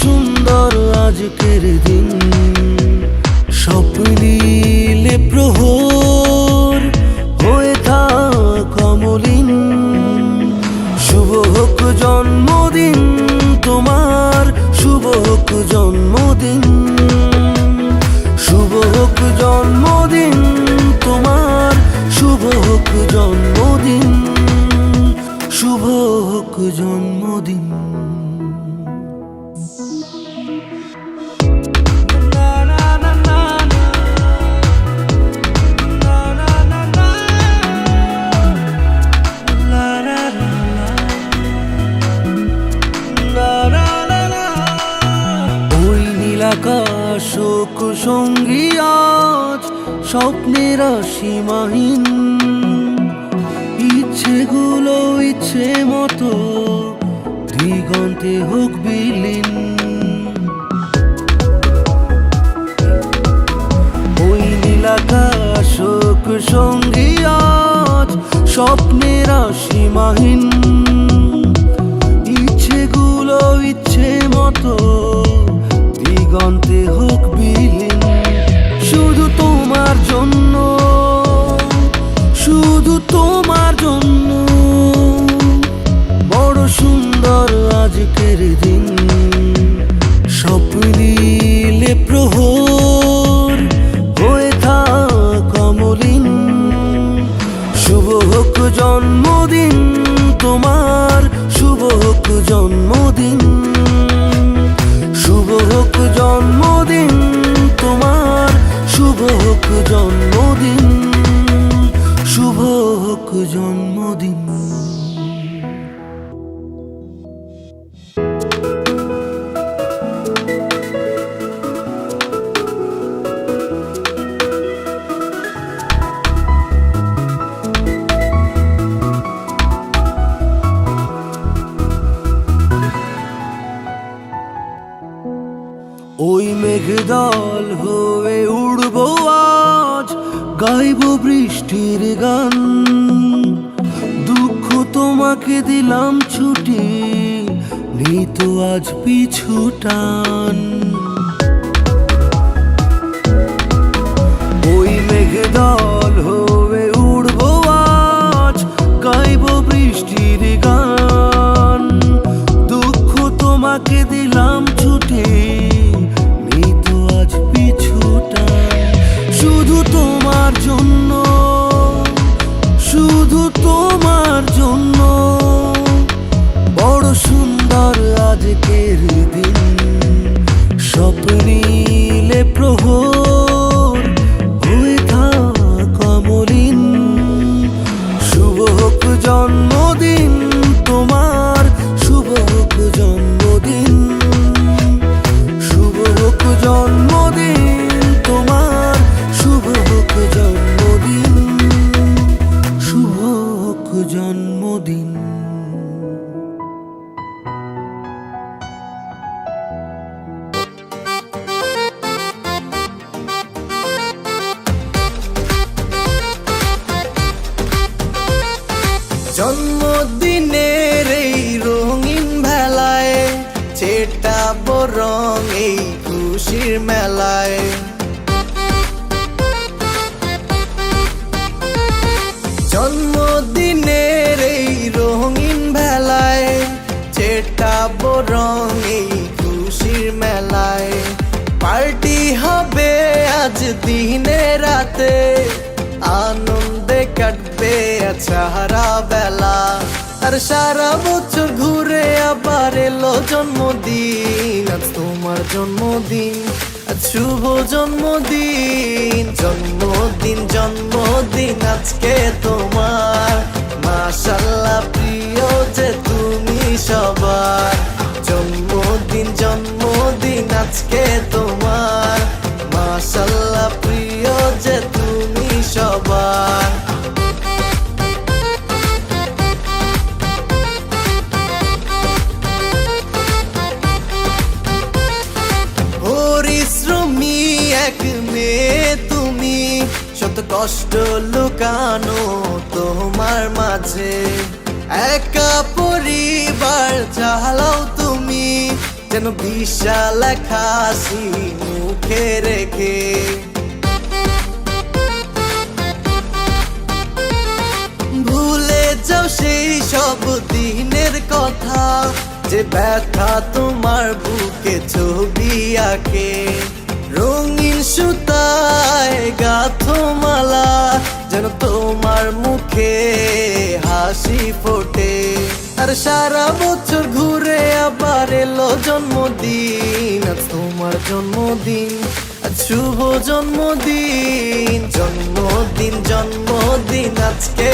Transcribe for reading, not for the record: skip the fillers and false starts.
সুন্দর আজকের দিন, স্বপ্নিলে প্রহর হয়ে থাক অমলিন। শুভ হোক জন্মদিন তোমার, শুভ হোক জন্মদিন, শুভ হোক জন্মদিন তোমার, শুভ হোক জন্মদিন, শুভ হোক জন্মদিন। শোক সঙ্গী আজ স্বপ্নের সীমাহীন, ইচ্ছেগুলো ইচ্ছে মতো দিগন্তে হোক বিলীন। ওই নীলাকাশ শোক সঙ্গী আজ স্বপ্নের সীমাহীন, ইচ্ছেগুলো ইচ্ছে মতো দিগন্তে হোক বিলীন। শুধু তোমার জন্য, শুধু তোমার জন্য, বড় সুন্দর আজকের দিন, স্বপ্নিলে প্রহর হয়ে থাক অমলিন। শুভ হোক জন্মদিন তোমার, শুভ হোক জন্মদিন, শুভ হোক জন্মদিন তোমার, শুভ হোক জন্মদিন, শুভ হোক জন্মদিন। ওই মেঘদল হয়ে উড়বো আজ, গাইব বৃষ্টির গান। দুঃখ তোমাকে দিলাম ছুটি, নিত আজ পিছু টান। ওই মেঘদল হয়ে উড়বো আজ, গাইব বৃষ্টির গান। দুঃখ তোমাকে দিলাম ছুটি, শুধু তোমার জন্য, শুধু তোমার জন্য, বড় সুন্দর আজকের দিন, স্বপ্নিলে প্রহর হয়ে থাক অমলিন। শুভ হোক জন্মদিন তোমার, শুভ হোক জন্মদিন, শুভ হোক জন্মদিন তোমার, শুভ হোক জন্মদিন, শুভ হোক জন্মদিন। জন্মদিনের এই রঙিন ভেলায় ছেটাবো রং এই খুশির মেলায়। জন্মদিনের এই রঙিন ভেলায় ছেটাবো রং এই খুশির মেলায়। পার্টি হবে আজ দিনে রাতে, আনন্দে কাটবে সারা বেলা। আর সারা বছর ঘুরে আবার এলো জন্মদিন, আজ তোমার জন্মদিন, আজ শুভ জন্মদিন। জন্মদিন জন্মদিন আজকে তোমার, মাশাআল্লাহ প্রিয় যে তুমি সবার। জন্মদিন জন্মদিন আজকে তোমার, মাশাআল্লাহ প্রিয় যে তুমি সবার। পরিশ্রমী এক মেয়ে তুমি, শত কষ্ট লুকানো তোমার মাঝে। একা পরিবার চালাও তুমি, যেন যেন বিশাল এক হাসি মুখে রেখে। ভুলে যাও সেই সব দিনের কথা, যে ব্যথা তোমার বুকে ছবি আঁকে। রঙিন সুতায় গাঁথো মালা, যেন তোমার মুখে হাসি ফোটে। আর সারা বছর ঘুরে আবার এলো জন্মদিন, আজ তোমার জন্মদিন, আজ শুভ জন্মদিন। জন্মদিন জন্মদিন আজকে